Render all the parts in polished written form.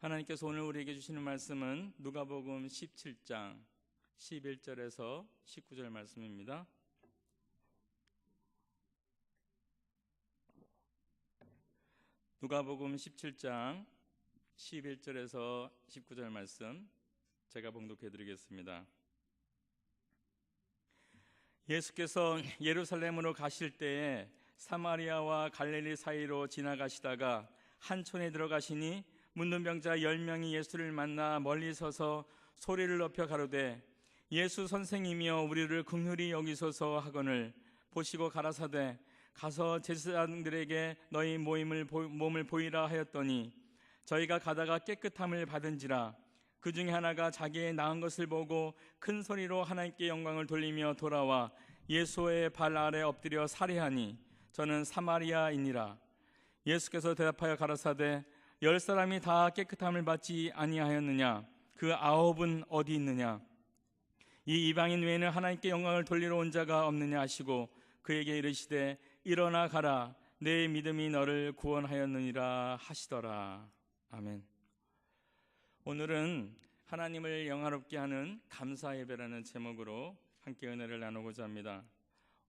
하나님께서 오늘 우리에게 주시는 말씀은 누가복음 17장 11절에서 19절 말씀입니다. 누가복음 17장 11절에서 19절 말씀 제가 봉독해 드리겠습니다. 예수께서 예루살렘으로 가실 때에 사마리아와 갈릴리 사이로 지나가시다가 한 촌에 들어가시니 문둥병자 10명이 예수를 만나 멀리 서서 소리를 높여 가로되 예수 선생이며 우리를 긍휼히 여기소서 하거늘 보시고 가라사대 가서 제사장들에게 너희 몸을 보이라 하였더니 저희가 가다가 깨끗함을 받은지라. 그 중에 하나가 자기의 나은 것을 보고 큰 소리로 하나님께 영광을 돌리며 돌아와 예수의 발 아래 엎드려 살해하니 저는 사마리아이니라. 예수께서 대답하여 가라사대 10사람이 다 깨끗함을 받지 아니하였느냐? 그 9은 어디 있느냐? 이 이방인 외에는 하나님께 영광을 돌리러 온 자가 없느냐 하시고 그에게 이르시되 일어나 가라, 내 믿음이 너를 구원하였느니라 하시더라. 아멘. 오늘은 하나님을 영화롭게 하는 감사 예배라는 제목으로 함께 은혜를 나누고자 합니다.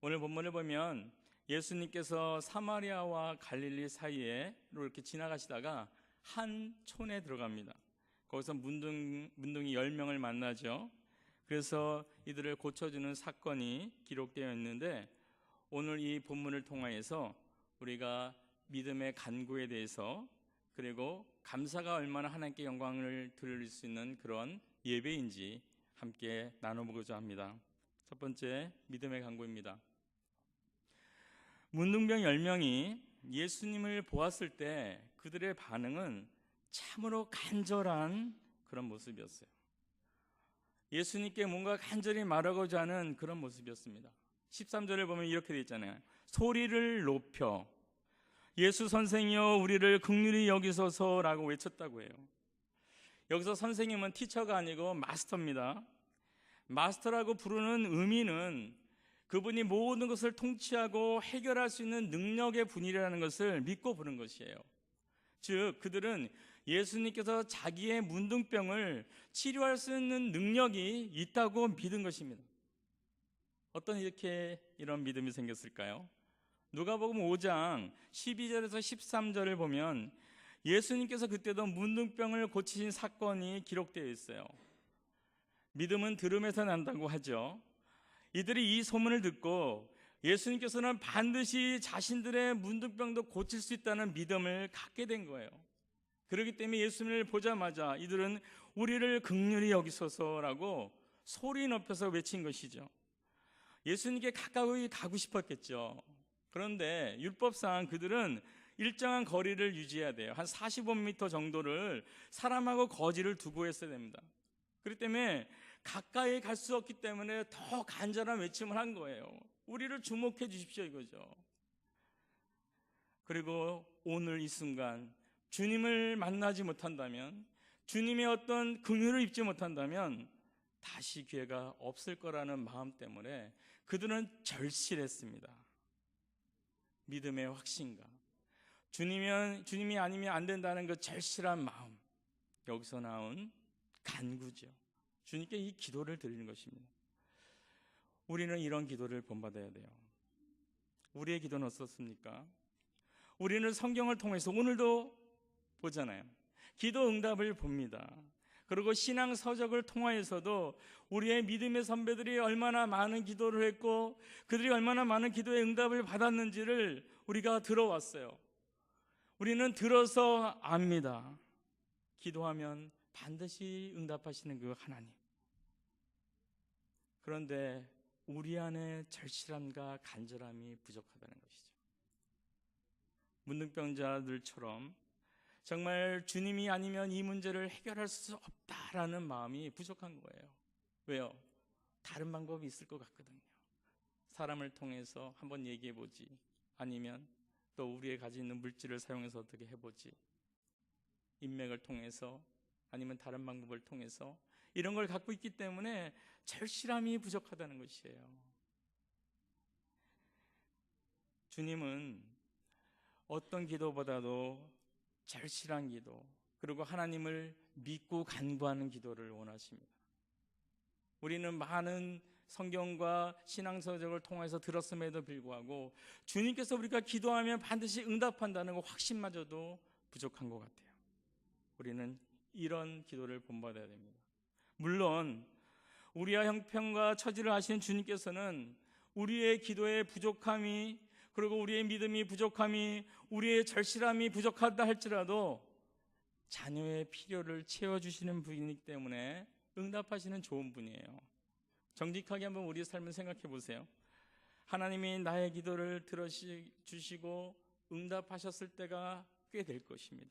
오늘 본문을 보면 예수님께서 사마리아와 갈릴리 사이에 이렇게 지나가시다가 한 촌에 들어갑니다. 거기서 문둥이 10명을 만나죠. 그래서 이들을 고쳐주는 사건이 기록되어 있는데, 오늘 이 본문을 통하여서 우리가 믿음의 간구에 대해서, 그리고 감사가 얼마나 하나님께 영광을 돌릴 수 있는 그런 예배인지 함께 나눠보고자 합니다. 첫 번째, 믿음의 간구입니다. 문둥병 10명이 예수님을 보았을 때 그들의 반응은 참으로 간절한 그런 모습이었어요. 예수님께 뭔가 간절히 말하고자 하는 그런 모습이었습니다. 13절을 보면 이렇게 되어 있잖아요. 소리를 높여 예수 선생이여 우리를 긍휼히 여기소서라고 외쳤다고 해요. 여기서 선생님은 티처가 아니고 마스터입니다. 마스터라고 부르는 의미는 그분이 모든 것을 통치하고 해결할 수 있는 능력의 분이라는 것을 믿고 부른 것이에요. 즉 그들은 예수님께서 자기의 문둥병을 치료할 수 있는 능력이 있다고 믿은 것입니다. 어떤 이런 믿음이 생겼을까요? 누가복음 5장 12절에서 13절을 보면 예수님께서 그때도 문둥병을 고치신 사건이 기록되어 있어요. 믿음은 들음에서 난다고 하죠. 이들이 이 소문을 듣고 예수님께서는 반드시 자신들의 문둥병도 고칠 수 있다는 믿음을 갖게 된 거예요. 그렇기 때문에 예수님을 보자마자 이들은 우리를 긍휼히 여기소서라고 소리 높여서 외친 것이죠. 예수님께 가까이 가고 싶었겠죠. 그런데 율법상 그들은 일정한 거리를 유지해야 돼요. 한 45m 정도를 사람하고 거지를 두고 했어야 됩니다. 그렇기 때문에 가까이 갈 수 없기 때문에 더 간절한 외침을 한 거예요. 우리를 주목해 주십시오 이거죠. 그리고 오늘 이 순간 주님을 만나지 못한다면, 주님의 어떤 긍휼을 입지 못한다면 다시 기회가 없을 거라는 마음 때문에 그들은 절실했습니다. 믿음의 확신과 주님이 아니면 안 된다는 그 절실한 마음, 여기서 나온 간구죠. 주님께 이 기도를 드리는 것입니다. 우리는 이런 기도를 본받아야 돼요. 우리의 기도는 어떻습니까? 우리는 성경을 통해서 오늘도 보잖아요. 기도 응답을 봅니다. 그리고 신앙 서적을 통하여서도 우리의 믿음의 선배들이 얼마나 많은 기도를 했고 그들이 얼마나 많은 기도의 응답을 받았는지를 우리가 들어왔어요. 우리는 들어서 압니다. 기도하면 반드시 응답하시는 그 하나님. 그런데 우리 안에 절실함과 간절함이 부족하다는 것이죠. 문둥병자들처럼 정말 주님이 아니면 이 문제를 해결할 수 없다라는 마음이 부족한 거예요. 왜요? 다른 방법이 있을 것 같거든요. 사람을 통해서 한번 얘기해보지, 아니면 또 우리의 가지고 있는 물질을 사용해서 어떻게 해보지, 인맥을 통해서 아니면 다른 방법을 통해서 이런 걸 갖고 있기 때문에 절실함이 부족하다는 것이에요. 주님은 어떤 기도보다도 절실한 기도, 그리고 하나님을 믿고 간구하는 기도를 원하십니다. 우리는 많은 성경과 신앙서적을 통해서 들었음에도 불구하고 주님께서 우리가 기도하면 반드시 응답한다는 거 확신마저도 부족한 것 같아요. 우리는 이런 기도를 본받아야 됩니다. 물론 우리와 형편과 처지를 아시는 주님께서는 우리의 기도의 부족함이, 그리고 우리의 믿음이 부족함이, 우리의 절실함이 부족하다 할지라도 자녀의 필요를 채워주시는 분이기 때문에 응답하시는 좋은 분이에요. 정직하게 한번 우리의 삶을 생각해 보세요. 하나님이 나의 기도를 들어주시고 응답하셨을 때가 꽤 될 것입니다.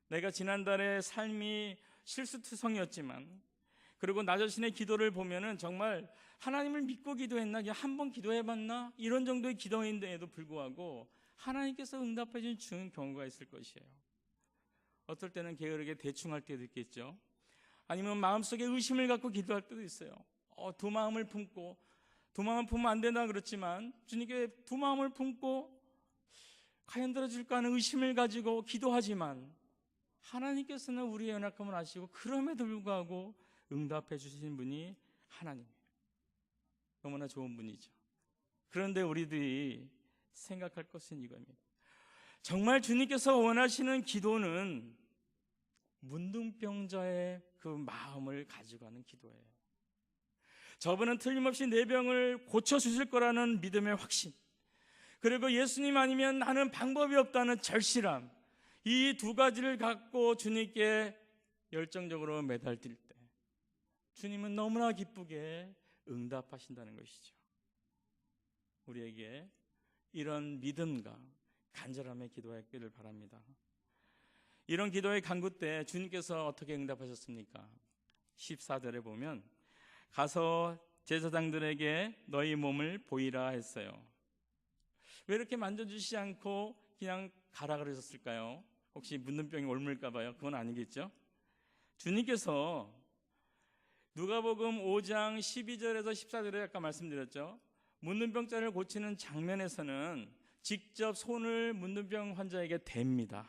내가 지난달에 삶이 실수투성이었지만, 그리고 나 자신의 기도를 보면은 정말 하나님을 믿고 기도했나, 그냥 한 번 기도해봤나, 이런 정도의 기도인데에도 불구하고 하나님께서 응답해 주는 경우가 있을 것이에요. 어떨 때는 게으르게 대충 할 때도 있겠죠. 아니면 마음속에 의심을 갖고 기도할 때도 있어요. 두 마음을 품고, 두 마음을 품으면 안 된다 그렇지만 주님께 두 마음을 품고 과연 들어줄까 하는 의심을 가지고 기도하지만 하나님께서는 우리의 연약함을 아시고 그럼에도 불구하고 응답해 주신 분이 하나님이에요. 너무나 좋은 분이죠. 그런데 우리들이 생각할 것은 이겁니다. 정말 주님께서 원하시는 기도는 문둥병자의 그 마음을 가지고 하는 기도예요. 저분은 틀림없이 내 병을 고쳐주실 거라는 믿음의 확신, 그리고 예수님 아니면 나는 방법이 없다는 절실함, 이 두 가지를 갖고 주님께 열정적으로 매달릴 때 주님은 너무나 기쁘게 응답하신다는 것이죠. 우리에게 이런 믿음과 간절함의 기도하기를 바랍니다. 이런 기도의 간구 때 주님께서 어떻게 응답하셨습니까? 14절에 보면 가서 제사장들에게 너희 몸을 보이라 했어요. 왜 이렇게 만져주시지 않고 그냥 가라 그러셨을까요? 혹시 문둥병이 옮을까 봐요? 그건 아니겠죠? 주님께서 누가복음 5장 12절에서 14절에 아까 말씀드렸죠. 문둥병자를 고치는 장면에서는 직접 손을 문둥병 환자에게 댑니다.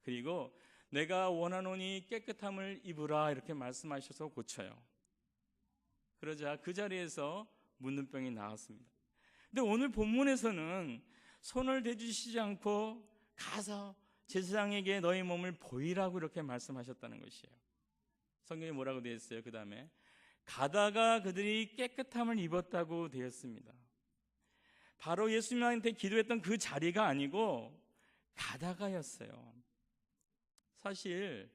그리고 내가 원하노니 깨끗함을 입으라 이렇게 말씀하셔서 고쳐요. 그러자 그 자리에서 문둥병이 나았습니다. 근데 오늘 본문에서는 손을 대주시지 않고 가서 제사장에게 너희 몸을 보이라고 이렇게 말씀하셨다는 것이에요. 성경에 뭐라고 되어 있어요? 그 다음에 가다가 그들이 깨끗함을 입었다고 되어 있습니다. 바로 예수님한테 기도했던 그 자리가 아니고 가다가였어요. 사실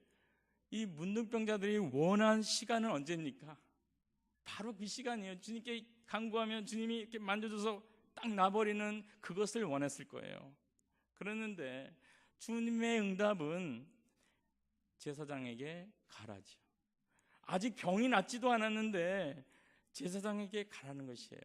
이 문둥병자들이 원한 시간은 언제입니까? 바로 그 시간이에요. 주님께 간구하면 주님이 이렇게 만져줘서 딱 나버리는 그것을 원했을 거예요. 그랬는데 주님의 응답은 제사장에게 가라죠. 아직 병이 낫지도 않았는데 제사장에게 가라는 것이에요.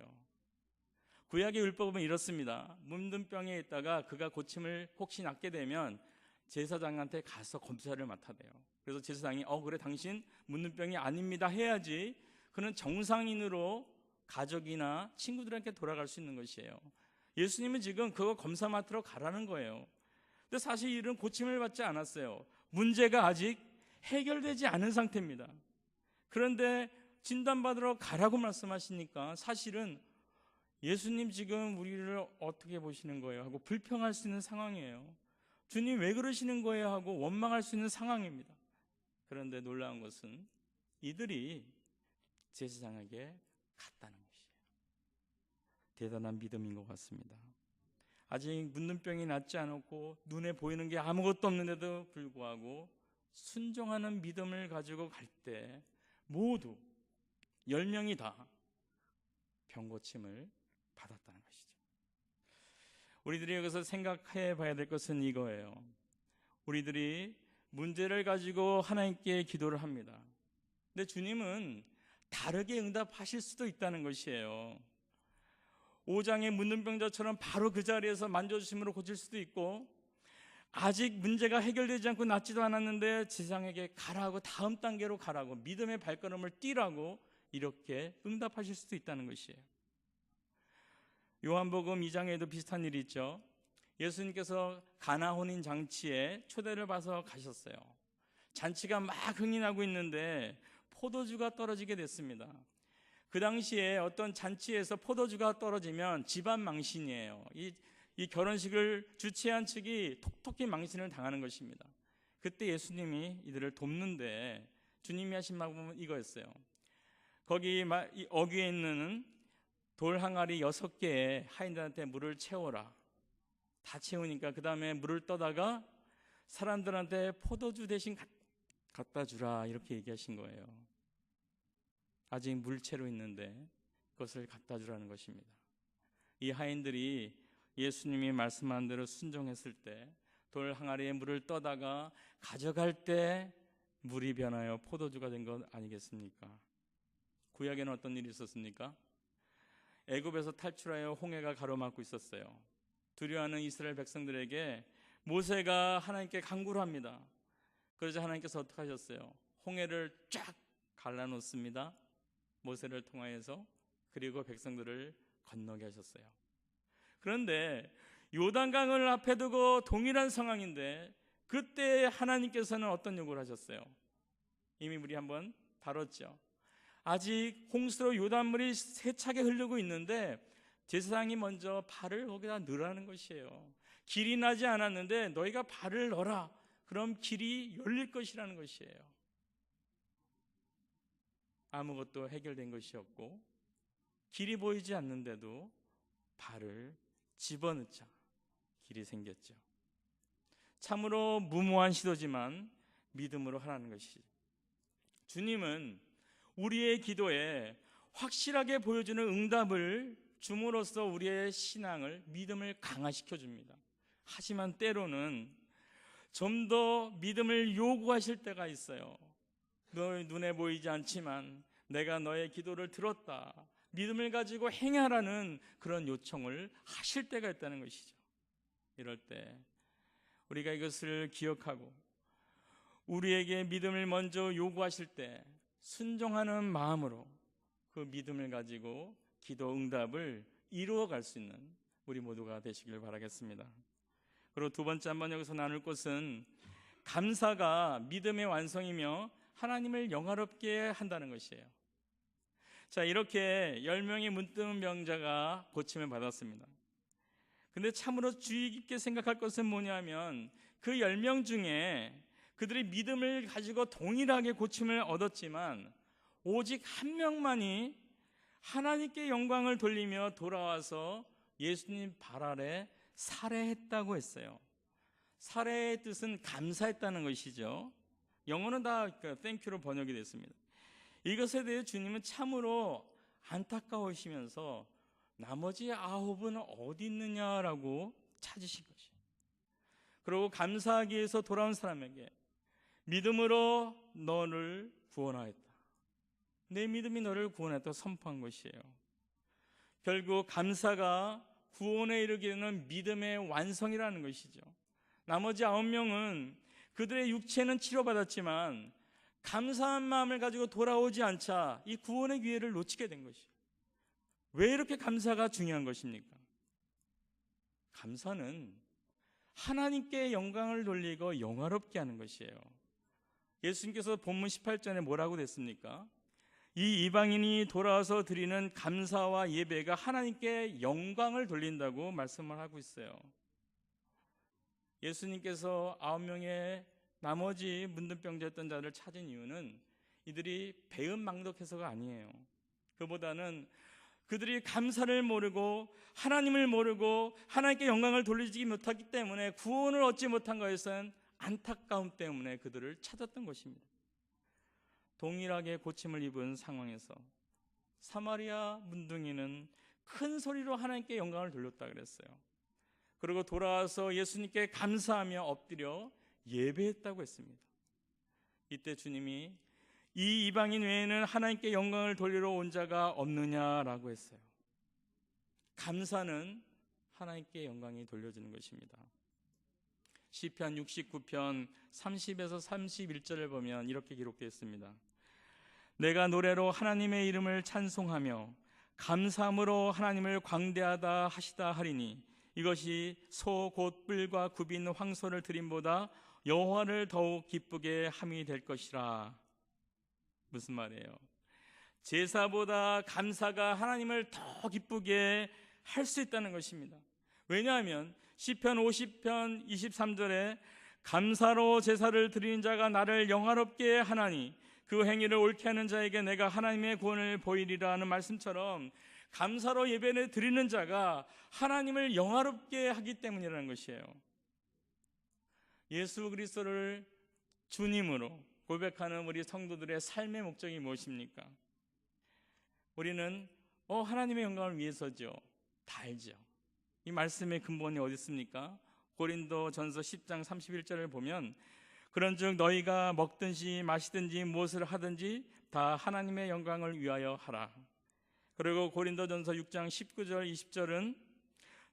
구약의 율법은 이렇습니다. 문둥병에 있다가 그가 고침을 혹시 낫게 되면 제사장한테 가서 검사를 맡아야 돼요. 그래서 제사장이 그래 당신 문둥병이 아닙니다 해야지 그는 정상인으로 가족이나 친구들한테 돌아갈 수 있는 것이에요. 예수님은 지금 그거 검사 맡으러 가라는 거예요. 근데 사실 이런 고침을 받지 않았어요. 문제가 아직 해결되지 않은 상태입니다. 그런데 진단받으러 가라고 말씀하시니까 사실은 예수님 지금 우리를 어떻게 보시는 거예요? 하고 불평할 수 있는 상황이에요. 주님 왜 그러시는 거예요? 하고 원망할 수 있는 상황입니다. 그런데 놀라운 것은 이들이 제사장에게 갔다는 것이에요. 대단한 믿음인 것 같습니다. 아직 문둥병이 낫지 않았고 눈에 보이는 게 아무것도 없는데도 불구하고 순종하는 믿음을 가지고 갈 때 모두 10명이 다 병고침을 받았다는 것이죠. 우리들이 여기서 생각해 봐야 될 것은 이거예요. 우리들이 문제를 가지고 하나님께 기도를 합니다. 근데 주님은 다르게 응답하실 수도 있다는 것이에요. 5장의 문둥병자처럼 바로 그 자리에서 만져주심으로 고칠 수도 있고, 아직 문제가 해결되지 않고 낫지도 않았는데 제사장에게 가라고, 다음 단계로 가라고, 믿음의 발걸음을 뛰라고 이렇게 응답하실 수도 있다는 것이에요. 요한복음 2장에도 비슷한 일이 있죠. 예수님께서 가나 혼인 잔치에 초대를 받아서 가셨어요. 잔치가 막 흥이 나고 있는데 포도주가 떨어지게 됐습니다. 그 당시에 어떤 잔치에서 포도주가 떨어지면 집안 망신이에요. 이 결혼식을 주최한 측이 톡톡히 망신을 당하는 것입니다. 그때 예수님이 이들을 돕는데 주님이 하신 말은 이거였어요. 거기 어귀에 있는 돌 항아리 6개에 하인들한테 물을 채워라. 다 채우니까 그 다음에 물을 떠다가 사람들한테 포도주 대신 갖다 주라, 이렇게 얘기하신 거예요. 아직 물채로 있는데 그것을 갖다 주라는 것입니다. 이 하인들이 예수님이 말씀한 대로 순종했을 때 돌 항아리에 물을 떠다가 가져갈 때 물이 변하여 포도주가 된 것 아니겠습니까? 구약에는 어떤 일이 있었습니까? 애굽에서 탈출하여 홍해가 가로막고 있었어요. 두려워하는 이스라엘 백성들에게 모세가 하나님께 간구를 합니다. 그러자 하나님께서 어떻게 하셨어요? 홍해를 쫙 갈라놓습니다. 모세를 통하여서. 그리고 백성들을 건너게 하셨어요. 그런데 요단강을 앞에 두고 동일한 상황인데 그때 하나님께서는 어떤 요구를 하셨어요? 이미 우리 한번 다뤘죠. 아직 홍수로 요단물이 세차게 흐르고 있는데 제사장이 먼저 발을 거기다 넣으라는 것이에요. 길이 나지 않았는데 너희가 발을 넣어라. 그럼 길이 열릴 것이라는 것이에요. 아무것도 해결된 것이 없고 길이 보이지 않는데도 발을 집어넣자 길이 생겼죠. 참으로 무모한 시도지만 믿음으로 하라는 것이죠. 주님은 우리의 기도에 확실하게 보여주는 응답을 줌으로써 우리의 신앙을, 믿음을 강화시켜 줍니다. 하지만 때로는 좀 더 믿음을 요구하실 때가 있어요. 너의 눈에 보이지 않지만 내가 너의 기도를 들었다, 믿음을 가지고 행하라는 그런 요청을 하실 때가 있다는 것이죠. 이럴 때 우리가 이것을 기억하고 우리에게 믿음을 먼저 요구하실 때 순종하는 마음으로 그 믿음을 가지고 기도 응답을 이루어갈 수 있는 우리 모두가 되시길 바라겠습니다. 그리고 두 번째 한번 여기서 나눌 것은 감사가 믿음의 완성이며 하나님을 영화롭게 한다는 것이에요. 자, 이렇게 10명의 문뜨문 병자가 고침을 받았습니다. 근데 참으로 주의 깊게 생각할 것은 뭐냐면 그 10명 중에 그들이 믿음을 가지고 동일하게 고침을 얻었지만 오직 한 명만이 하나님께 영광을 돌리며 돌아와서 예수님 발 아래 살해했다고 했어요. 살해의 뜻은 감사했다는 것이죠. 영어는 다 땡큐로 번역이 됐습니다. 이것에 대해 주님은 참으로 안타까우시면서 나머지 9은 어디 있느냐라고 찾으신 것이죠. 그리고 감사하기 위해서 돌아온 사람에게 믿음으로 너를 구원하였다, 내 믿음이 너를 구원했다고 선포한 것이에요. 결국 감사가 구원에 이르기는 믿음의 완성이라는 것이죠. 나머지 9명은 그들의 육체는 치료받았지만 감사한 마음을 가지고 돌아오지 않자 이 구원의 기회를 놓치게 된 것이에요. 왜 이렇게 감사가 중요한 것입니까? 감사는 하나님께 영광을 돌리고 영화롭게 하는 것이에요. 예수님께서 본문 18절에 뭐라고 됐습니까? 이 이방인이 돌아와서 드리는 감사와 예배가 하나님께 영광을 돌린다고 말씀을 하고 있어요. 예수님께서 9명의 나머지 문둥병자였던 자를 찾은 이유는 이들이 배은망덕해서가 아니에요. 그보다는 그들이 감사를 모르고 하나님을 모르고 하나님께 영광을 돌리지 못했기 때문에 구원을 얻지 못한 것은 안타까움 때문에 그들을 찾았던 것입니다. 동일하게 고침을 입은 상황에서 사마리아 문둥이는 큰 소리로 하나님께 영광을 돌렸다 그랬어요. 그리고 돌아와서 예수님께 감사하며 엎드려 예배했다고 했습니다. 이때 주님이 이 이방인 외에는 하나님께 영광을 돌리러 온 자가 없느냐라고 했어요. 감사는 하나님께 영광이 돌려지는 것입니다. 시편 69편 30에서 31절을 보면 이렇게 기록되어 있습니다. 내가 노래로 하나님의 이름을 찬송하며 감사함으로 하나님을 광대하다 하시다 하리니 이것이 소 곧 뿔과 굽인 황소를 드림보다 여호와를 더욱 기쁘게 함이 될 것이라. 무슨 말이에요? 제사보다 감사가 하나님을 더 기쁘게 할 수 있다는 것입니다. 왜냐하면 시편 50편 23절에 감사로 제사를 드리는 자가 나를 영화롭게 하나니 그 행위를 옳게 하는 자에게 내가 하나님의 구원을 보이리라 하는 말씀처럼 감사로 예배를 드리는 자가 하나님을 영화롭게 하기 때문이라는 것이에요. 예수 그리스도를 주님으로 고백하는 우리 성도들의 삶의 목적이 무엇입니까? 우리는 하나님의 영광을 위해서죠. 다 알죠. 이 말씀의 근본이 어디 있습니까? 고린도전서 10장 31절을 보면 그런즉 너희가 먹든지 마시든지 무엇을 하든지 다 하나님의 영광을 위하여 하라. 그리고 고린도전서 6장 19절 20절은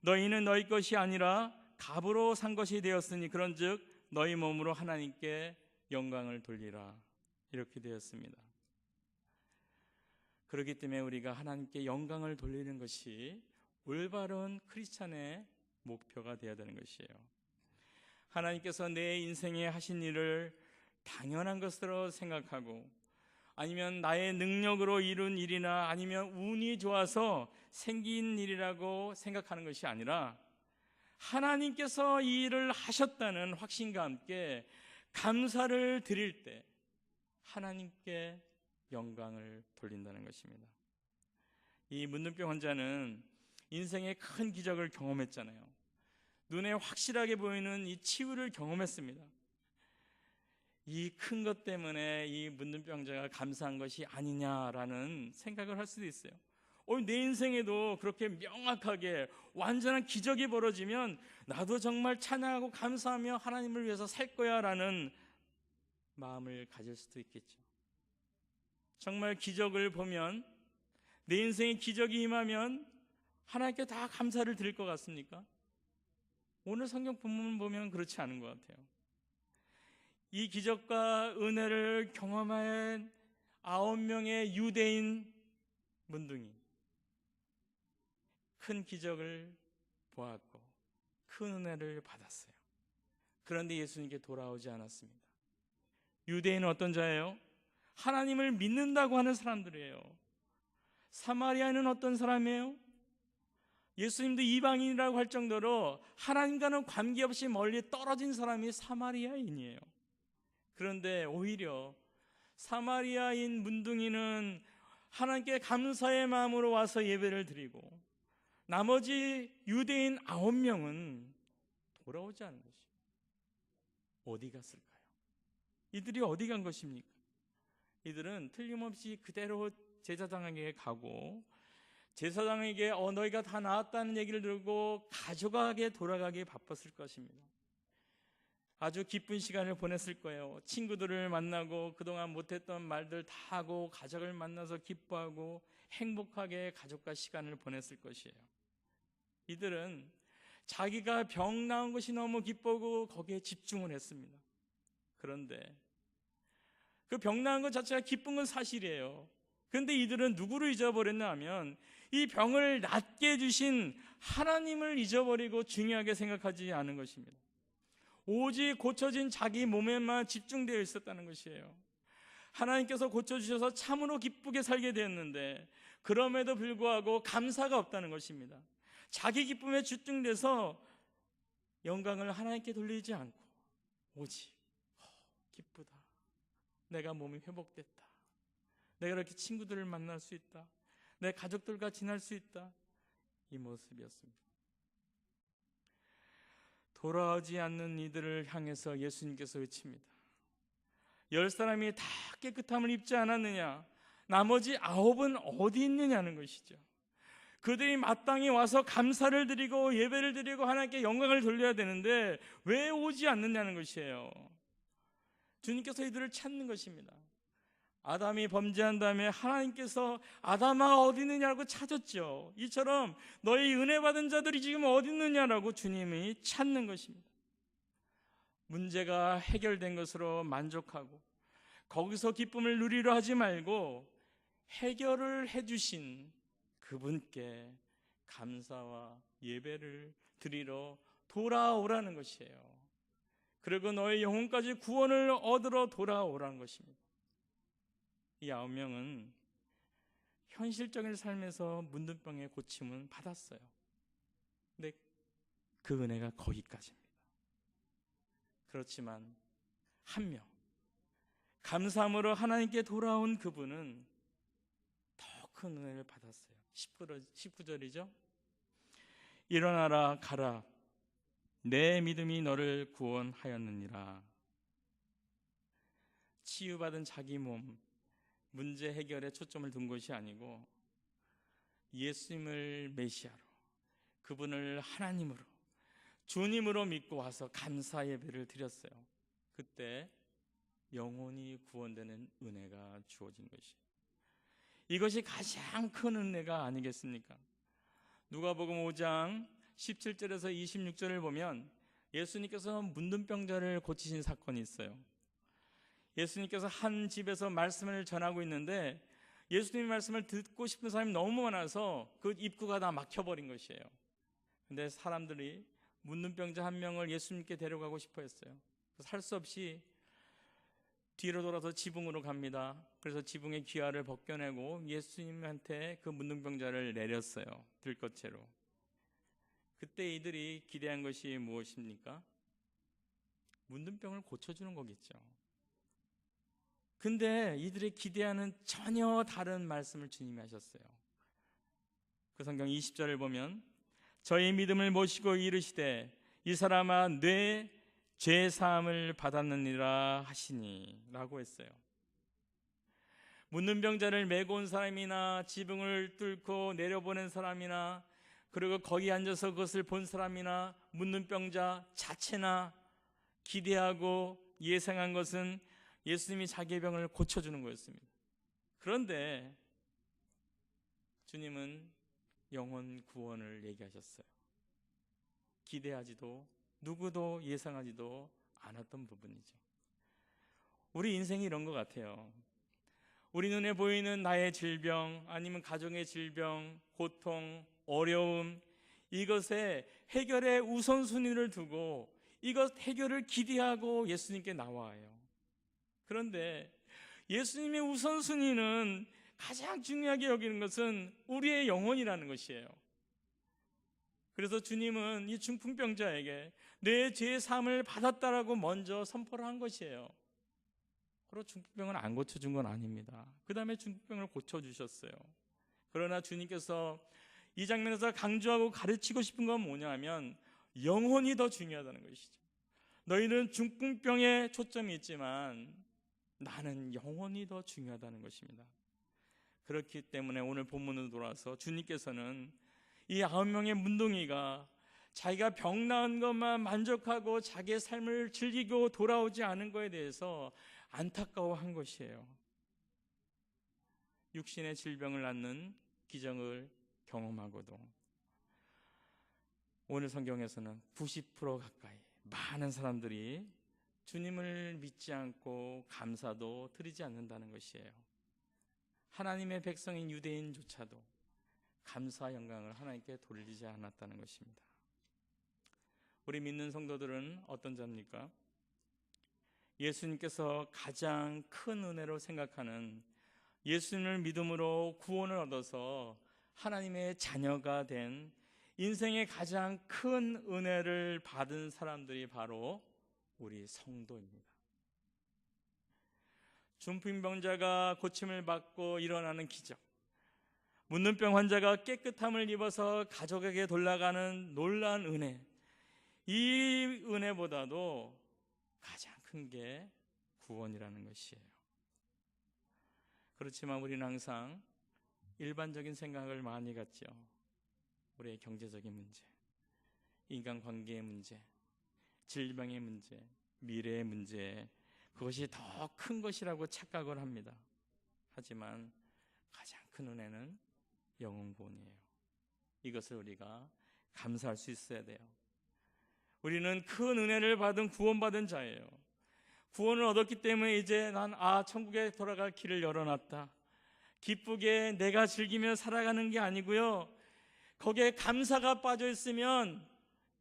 너희는 너희 것이 아니라 값으로 산 것이 되었으니 그런즉 너희 몸으로 하나님께 영광을 돌리라. 이렇게 되었습니다. 그렇기 때문에 우리가 하나님께 영광을 돌리는 것이 올바른 크리스찬의 목표가 되어야 되는 것이에요. 하나님께서 내 인생에 하신 일을 당연한 것으로 생각하고 아니면 나의 능력으로 이룬 일이나 아니면 운이 좋아서 생긴 일이라고 생각하는 것이 아니라 하나님께서 이 일을 하셨다는 확신과 함께 감사를 드릴 때 하나님께 영광을 돌린다는 것입니다. 이 문둥병 환자는 인생의 큰 기적을 경험했잖아요. 눈에 확실하게 보이는 이 치유를 경험했습니다. 이 큰 것 때문에 이 문둥병자가 감사한 것이 아니냐라는 생각을 할 수도 있어요. 내 인생에도 그렇게 명확하게 완전한 기적이 벌어지면 나도 정말 찬양하고 감사하며 하나님을 위해서 살 거야 라는 마음을 가질 수도 있겠죠. 정말 기적을 보면, 내 인생에 기적이 임하면 하나님께 다 감사를 드릴 것 같습니까? 오늘 성경 본문 보면 그렇지 않은 것 같아요. 이 기적과 은혜를 경험한 9명의 유대인 문둥이, 큰 기적을 보았고 큰 은혜를 받았어요. 그런데 예수님께 돌아오지 않았습니다. 유대인은 어떤 자예요? 하나님을 믿는다고 하는 사람들이에요. 사마리아인은 어떤 사람이에요? 예수님도 이방인이라고 할 정도로 하나님과는 관계없이 멀리 떨어진 사람이 사마리아인이에요. 그런데 오히려 사마리아인 문둥이는 하나님께 감사의 마음으로 와서 예배를 드리고 나머지 유대인 9명은 돌아오지 않은 것이에요. 어디 갔을까요? 이들이 어디 간 것입니까? 이들은 틀림없이 그대로 제사장에게 가고 제사장에게 너희가 다 나았다는 얘기를 들고 가족에게 돌아가기 바빴을 것입니다. 아주 기쁜 시간을 보냈을 거예요. 친구들을 만나고 그동안 못했던 말들 다 하고 가족을 만나서 기뻐하고 행복하게 가족과 시간을 보냈을 것이에요. 이들은 자기가 병 나은 것이 너무 기쁘고 거기에 집중을 했습니다. 그런데 그 병 나은 것 자체가 기쁜 건 사실이에요. 그런데 이들은 누구를 잊어버렸냐 하면 이 병을 낫게 해주신 하나님을 잊어버리고 중요하게 생각하지 않은 것입니다. 오직 고쳐진 자기 몸에만 집중되어 있었다는 것이에요. 하나님께서 고쳐주셔서 참으로 기쁘게 살게 되었는데 그럼에도 불구하고 감사가 없다는 것입니다. 자기 기쁨에 집중돼서 영광을 하나님께 돌리지 않고 오직 기쁘다, 내가 몸이 회복됐다, 내가 이렇게 친구들을 만날 수 있다, 내 가족들과 지낼 수 있다, 이 모습이었습니다. 돌아오지 않는 이들을 향해서 예수님께서 외칩니다. 10사람이 다 깨끗함을 입지 않았느냐? 나머지 9은 어디 있느냐는 것이죠. 그들이 마땅히 와서 감사를 드리고 예배를 드리고 하나님께 영광을 돌려야 되는데 왜 오지 않느냐는 것이에요. 주님께서 이들을 찾는 것입니다. 아담이 범죄한 다음에 하나님께서 아담아 어디 있느냐고 찾았죠. 이처럼 너희 은혜 받은 자들이 지금 어디 있느냐라고 주님이 찾는 것입니다. 문제가 해결된 것으로 만족하고 거기서 기쁨을 누리려 하지 말고 해결을 해주신 그분께 감사와 예배를 드리러 돌아오라는 것이에요. 그리고 너의 영혼까지 구원을 얻으러 돌아오라는 것입니다. 이 9명은 현실적인 삶에서 문둥병의 고침은 받았어요. 근데 그 은혜가 거기까지입니다. 그렇지만 한 명, 감사함으로 하나님께 돌아온 그분은 더 큰 은혜를 받았어요. 19절이죠. 일어나라 가라, 내 믿음이 너를 구원하였느니라. 치유받은 자기 몸, 문제 해결에 초점을 둔 것이 아니고 예수님을 메시아로, 그분을 하나님으로, 주님으로 믿고 와서 감사 예배를 드렸어요. 그때 영혼이 구원되는 은혜가 주어진 것이에요. 이것이 가장 큰 은혜가 아니겠습니까? 누가복음 5장 17절에서 26절을 보면 예수님께서 문둥병자를 고치신 사건이 있어요. 예수님께서 한 집에서 말씀을 전하고 있는데 예수님의 말씀을 듣고 싶은 사람이 너무 많아서 그 입구가 다 막혀버린 것이에요. 근데 사람들이 문둥병자 한 명을 예수님께 데려가고 싶어 했어요. 할 수 없이 뒤로 돌아서 지붕으로 갑니다. 그래서 지붕의 귀화를 벗겨내고 예수님한테 그 문둥병자를 내렸어요. 들것채로. 그때 이들이 기대한 것이 무엇입니까? 문둥병을 고쳐주는 거겠죠. 근데 이들의 기대하는 전혀 다른 말씀을 주님이 하셨어요. 그 성경 20절을 보면 저희 믿음을 모시고 이르시되 이 사람아 내 죄사함을 받았느니라 하시니 라고 했어요. 문둥병자를 메고 온 사람이나 지붕을 뚫고 내려보낸 사람이나 그리고 거기 앉아서 그것을 본 사람이나 문둥병자 자체나 기대하고 예상한 것은 예수님이 자기의 병을 고쳐주는 거였습니다. 그런데 주님은 영혼 구원을 얘기하셨어요. 기대하지도 누구도 예상하지도 않았던 부분이죠. 우리 인생이 이런 것 같아요. 우리 눈에 보이는 나의 질병, 아니면 가정의 질병, 고통, 어려움, 이것에 해결의 우선순위를 두고 이것 해결을 기대하고 예수님께 나와요. 그런데 예수님의 우선순위는 가장 중요하게 여기는 것은 우리의 영혼이라는 것이에요. 그래서 주님은 이 중풍병자에게 내 죄의 사함을 받았다라고 먼저 선포를 한 것이에요. 바로 중풍병을 안 고쳐준 건 아닙니다. 그 다음에 중풍병을 고쳐주셨어요. 그러나 주님께서 이 장면에서 강조하고 가르치고 싶은 건 뭐냐면 영혼이 더 중요하다는 것이죠. 너희는 중풍병에 초점이 있지만 나는 영혼이 더 중요하다는 것입니다. 그렇기 때문에 오늘 본문으로 돌아와서 주님께서는 이 9명의 문둥이가 자기가 병 나은 것만 만족하고 자기의 삶을 즐기고 돌아오지 않은 것에 대해서 안타까워한 것이에요. 육신의 질병을 앓는 기적을 경험하고도 오늘 성경에서는 90% 가까이 많은 사람들이 주님을 믿지 않고 감사도 드리지 않는다는 것이에요. 하나님의 백성인 유대인조차도 감사 영광을 하나님께 돌리지 않았다는 것입니다. 우리 믿는 성도들은 어떤 자입니까? 예수님께서 가장 큰 은혜로 생각하는 예수님을 믿음으로 구원을 얻어서 하나님의 자녀가 된 인생의 가장 큰 은혜를 받은 사람들이 바로 우리 성도입니다. 중풍병자가 고침을 받고 일어나는 기적, 문둥병 환자가 깨끗함을 입어서 가족에게 돌아가는 놀라운 은혜, 이 은혜보다도 가장 큰 게 구원이라는 것이에요. 그렇지만 우리는 항상 일반적인 생각을 많이 갖죠. 우리의 경제적인 문제, 인간관계의 문제, 질병의 문제, 미래의 문제, 그것이 더 큰 것이라고 착각을 합니다. 하지만 가장 큰 은혜는 영혼 구원이에요. 이것을 우리가 감사할 수 있어야 돼요. 우리는 큰 은혜를 받은 구원받은 자예요. 구원을 얻었기 때문에 이제 난 천국에 돌아갈 길을 열어놨다, 기쁘게 내가 즐기며 살아가는 게 아니고요, 거기에 감사가 빠져 있으면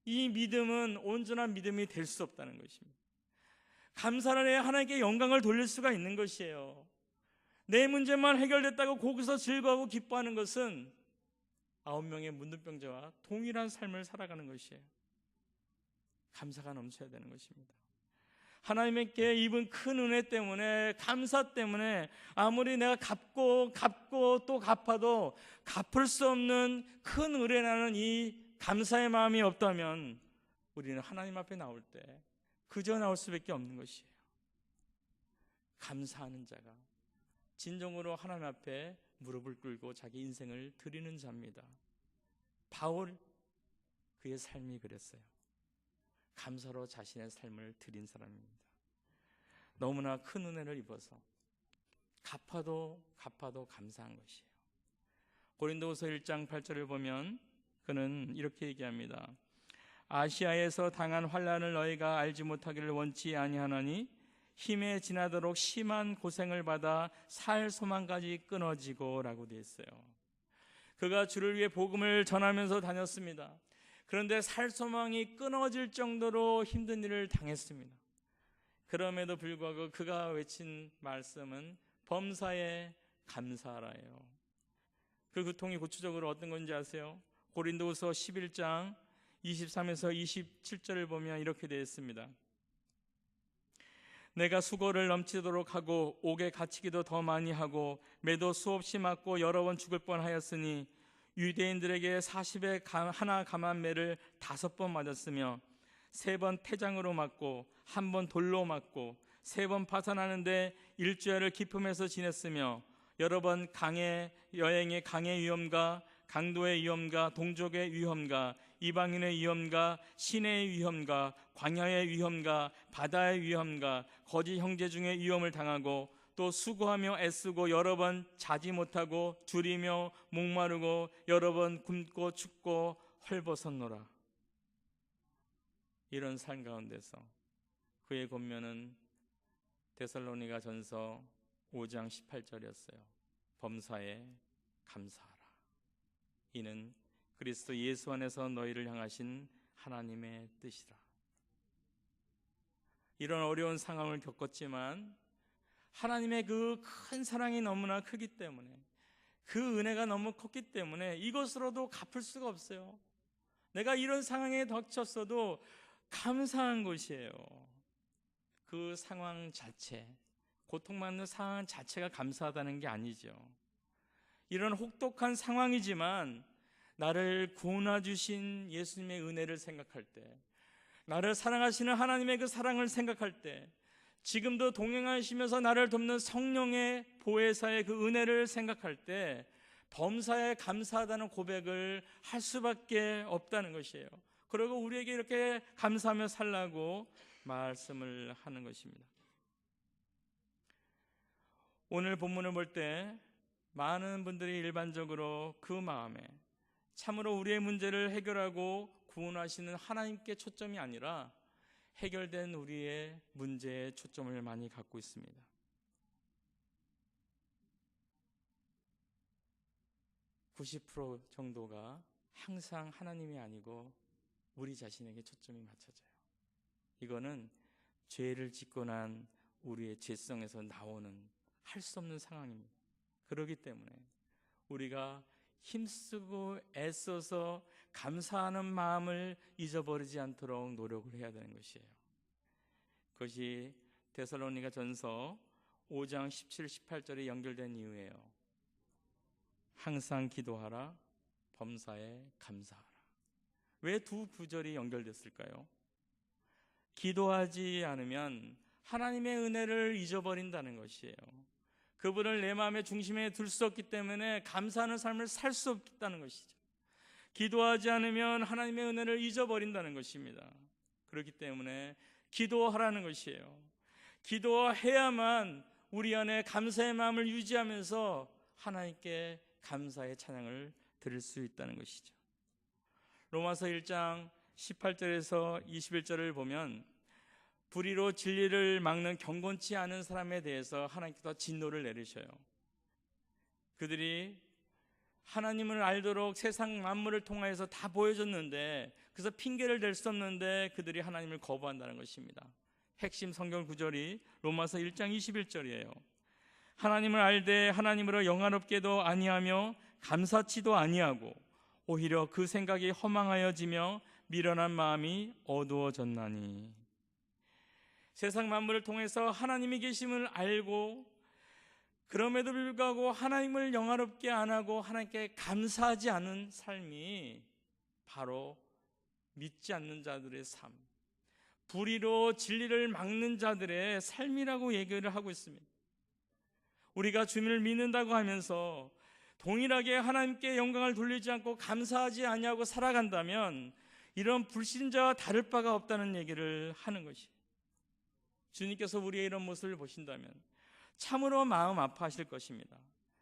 이 믿음은 온전한 믿음이 될 수 없다는 것입니다. 감사를 해야 하나님께 영광을 돌릴 수가 있는 것이에요. 내 문제만 해결됐다고 거기서 즐거워하고 기뻐하는 것은 9명의 문둥병자와 동일한 삶을 살아가는 것이에요. 감사가 넘쳐야 되는 것입니다. 하나님께 입은 큰 은혜 때문에, 감사 때문에 아무리 내가 갚고 또 갚아도 갚을 수 없는 큰 은혜라는 이 감사의 마음이 없다면 우리는 하나님 앞에 나올 때 그저 나올 수밖에 없는 것이에요. 감사하는 자가 진정으로 하나님 앞에 무릎을 꿇고 자기 인생을 드리는 자입니다. 바울, 그의 삶이 그랬어요. 감사로 자신의 삶을 드린 사람입니다. 너무나 큰 은혜를 입어서 갚아도 감사한 것이에요. 고린도후서 1장 8절을 보면 그는 이렇게 얘기합니다. 아시아에서 당한 환난을 너희가 알지 못하기를 원치 아니하노니 힘에 지나도록 심한 고생을 받아 살 소망까지 끊어지고 라고 되어 있어요. 그가 주를 위해 복음을 전하면서 다녔습니다. 그런데 살 소망이 끊어질 정도로 힘든 일을 당했습니다. 그럼에도 불구하고 그가 외친 말씀은 범사에 감사하라예요. 그 고통이 구체적으로 어떤 건지 아세요? 고린도후서 11장 23에서 27절을 보면 이렇게 되어 있습니다. 내가 수고를 넘치도록 하고 옥에 갇히기도 더 많이 하고 매도 수없이 맞고 여러 번 죽을 뻔하였으니 유대인들에게 40에 하나 감한 매를 5번 맞았으며 3번 태장으로 맞고 1번 돌로 맞고 3번 파산하는데 일주일을 기품에서 지냈으며 여러 번 여행의 강의 위험과 강도의 위험과 동족의 위험과 이방인의 위험과 시내의 위험과 광야의 위험과 바다의 위험과 거짓 형제 중에 위험을 당하고 또 수고하며 애쓰고 여러 번 자지 못하고 줄이며 목마르고 여러 번 굶고 춥고 헐벗었노라. 이런 삶 가운데서 그의 권면은 데살로니가 전서 5장 18절이었어요. 범사에 감사하라. 이는 그리스도 예수 안에서 너희를 향하신 하나님의 뜻이라. 이런 어려운 상황을 겪었지만 하나님의 그 큰 사랑이 너무나 크기 때문에, 그 은혜가 너무 컸기 때문에 이것으로도 갚을 수가 없어요. 내가 이런 상황에 닥쳤어도 감사한 것이에요. 그 상황 자체, 고통받는 상황 자체가 감사하다는 게 아니죠. 이런 혹독한 상황이지만 나를 구원해 주신 예수님의 은혜를 생각할 때, 나를 사랑하시는 하나님의 그 사랑을 생각할 때, 지금도 동행하시면서 나를 돕는 성령의 보혜사의 그 은혜를 생각할 때 범사에 감사하다는 고백을 할 수밖에 없다는 것이에요. 그리고 우리에게 이렇게 감사하며 살라고 말씀을 하는 것입니다. 오늘 본문을 볼 때 많은 분들이 일반적으로 그 마음에 참으로 우리의 문제를 해결하고 구원하시는 하나님께 초점이 아니라 해결된 우리의 문제에 초점을 많이 갖고 있습니다. 90% 정도가 항상 하나님이 아니고 우리 자신에게 초점이 맞춰져요. 이거는 죄를 짓고 난 우리의 죄성에서 나오는 할 수 없는 상황입니다. 그렇기 때문에 우리가 힘쓰고 애써서 감사하는 마음을 잊어버리지 않도록 노력을 해야 되는 것이에요. 그것이 데살로니가 전서 5장 17, 18절에 연결된 이유예요. 항상 기도하라, 범사에 감사하라. 왜 두 구절이 연결됐을까요? 기도하지 않으면 하나님의 은혜를 잊어버린다는 것이에요. 그분을 내 마음의 중심에 둘 수 없기 때문에 감사하는 삶을 살 수 없다는 것이죠. 기도하지 않으면 하나님의 은혜를 잊어버린다는 것입니다. 그렇기 때문에 기도하라는 것이에요. 기도해야만 우리 안에 감사의 마음을 유지하면서 하나님께 감사의 찬양을 드릴 수 있다는 것이죠. 로마서 1장 18절에서 21절을 보면 불의로 진리를 막는 경건치 않은 사람에 대해서 하나님께서 진노를 내리셔요. 그들이 하나님을 알도록 세상 만물을 통하여서 다 보여줬는데, 그래서 핑계를 댈 수 없는데 그들이 하나님을 거부한다는 것입니다. 핵심 성경 구절이 로마서 1장 21절이에요. 하나님을 알되 하나님으로 영화롭게도 아니하며 감사치도 아니하고 오히려 그 생각이 허망하여지며 미련한 마음이 어두워졌나니. 세상 만물을 통해서 하나님이 계심을 알고 그럼에도 불구하고 하나님을 영화롭게 안 하고 하나님께 감사하지 않은 삶이 바로 믿지 않는 자들의 삶, 불의로 진리를 막는 자들의 삶이라고 얘기를 하고 있습니다. 우리가 주님을 믿는다고 하면서 동일하게 하나님께 영광을 돌리지 않고 감사하지 아니하고 살아간다면 이런 불신자와 다를 바가 없다는 얘기를 하는 것이에요. 주님께서 우리의 이런 모습을 보신다면 참으로 마음 아파하실 것입니다.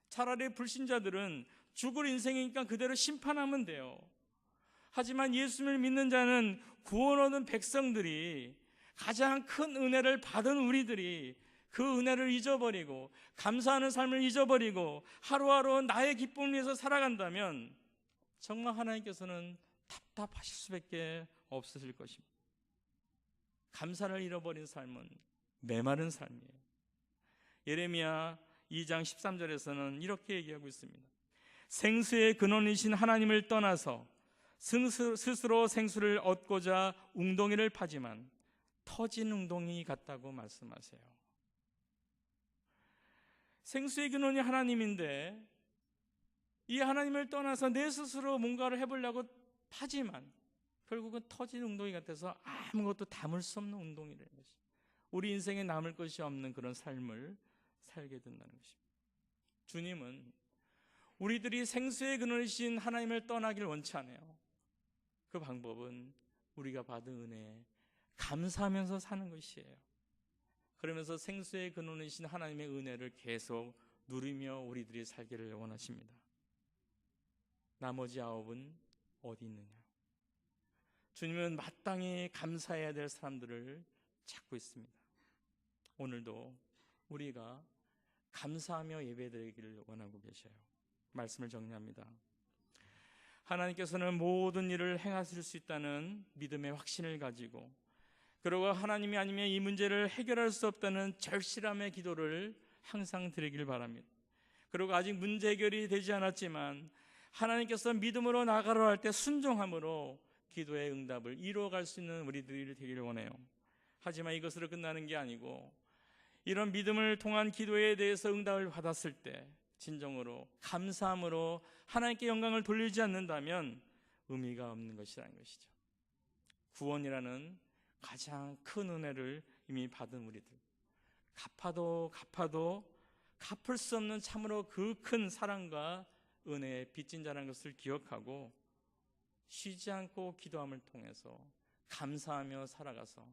차라리 불신자들은 죽을 인생이니까 그대로 심판하면 돼요. 하지만 예수님을 믿는 자는 구원 얻은 백성들이, 가장 큰 은혜를 받은 우리들이 그 은혜를 잊어버리고 감사하는 삶을 잊어버리고 하루하루 나의 기쁨을 위해서 살아간다면 정말 하나님께서는 답답하실 수밖에 없으실 것입니다. 감사를 잃어버린 삶은 메마른 삶이에요. 예레미야 2장 13절에서는 이렇게 얘기하고 있습니다. 생수의 근원이신 하나님을 떠나서 스스로 생수를 얻고자 웅덩이를 파지만 터진 웅덩이 같다고 말씀하세요. 생수의 근원이 하나님인데 이 하나님을 떠나서 내 스스로 뭔가를 해보려고 파지만 결국은 터진 웅덩이 같아서 아무것도 담을 수 없는 웅덩이라는 것입니다. 우리 인생에 남을 것이 없는 그런 삶을 살게 된다는 것입니다. 주님은 우리들이 생수의 근원이신 하나님을 떠나길 원치 않아요. 그 방법은 우리가 받은 은혜에 감사하면서 사는 것이에요. 그러면서 생수의 근원이신 하나님의 은혜를 계속 누리며 우리들이 살기를 원하십니다. 나머지 9은 어디 있느냐? 주님은 마땅히 감사해야 될 사람들을 찾고 있습니다. 오늘도 우리가 감사하며 예배드리기를 원하고 계셔요. 말씀을 정리합니다. 하나님께서는 모든 일을 행하실 수 있다는 믿음의 확신을 가지고, 그리고 하나님이 아니면 이 문제를 해결할 수 없다는 절실함의 기도를 항상 드리길 바랍니다. 그리고 아직 문제 해결이 되지 않았지만 하나님께서 믿음으로 나아가라 할 때 순종함으로 기도의 응답을 이루어갈 수 있는 우리들이 되기를 원해요. 하지만 이것으로 끝나는 게 아니고 이런 믿음을 통한 기도에 대해서 응답을 받았을 때 진정으로 감사함으로 하나님께 영광을 돌리지 않는다면 의미가 없는 것이라는 것이죠. 구원이라는 가장 큰 은혜를 이미 받은 우리들, 갚아도 갚을 수 없는 참으로 그 큰 사랑과 은혜의 빚진 자라는 것을 기억하고 쉬지 않고 기도함을 통해서 감사하며 살아가서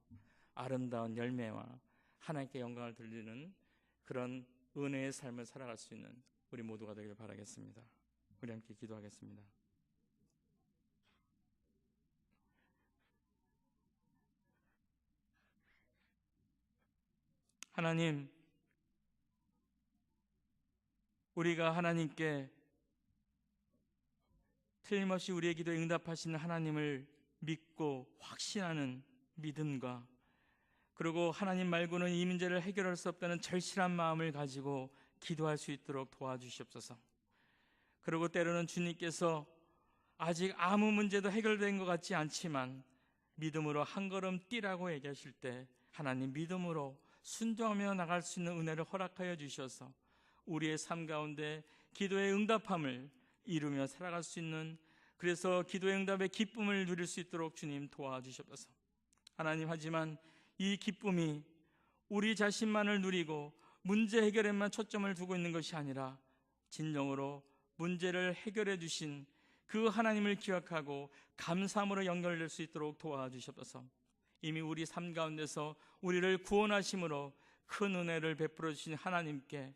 아름다운 열매와 하나님께 영광을 돌리는 그런 은혜의 삶을 살아갈 수 있는 우리 모두가 되길 바라겠습니다. 우리 함께 기도하겠습니다. 하나님, 우리가 하나님께 틀림없이 우리의 기도에 응답하시는 하나님을 믿고 확신하는 믿음과, 그리고 하나님 말고는 이 문제를 해결할 수 없다는 절실한 마음을 가지고 기도할 수 있도록 도와주시옵소서. 그리고 때로는 주님께서 아직 아무 문제도 해결된 것 같지 않지만 믿음으로 한 걸음 뛰라고 얘기하실 때 하나님 믿음으로 순종하며 나갈 수 있는 은혜를 허락하여 주셔서 우리의 삶 가운데 기도의 응답함을 이루며 살아갈 수 있는, 그래서 기도의 응답의 기쁨을 누릴 수 있도록 주님 도와주시옵소서. 하나님, 하지만 이 기쁨이 우리 자신만을 누리고 문제 해결에만 초점을 두고 있는 것이 아니라 진정으로 문제를 해결해 주신 그 하나님을 기억하고 감사함으로 연결될 수 있도록 도와주시옵소서. 이미 우리 삶 가운데서 우리를 구원하심으로 큰 은혜를 베풀어 주신 하나님께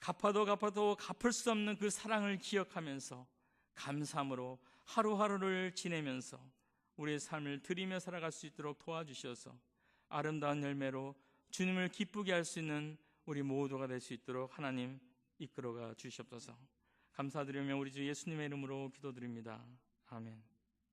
갚아도 갚을 수 없는 그 사랑을 기억하면서 감사함으로 하루하루를 지내면서 우리의 삶을 드리며 살아갈 수 있도록 도와주셔서 아름다운 열매로 주님을 기쁘게 할 수 있는 우리 모두가 될 수 있도록 하나님 이끌어가 주시옵소서. 감사드리며 우리 주 예수님의 이름으로 기도드립니다. 아멘.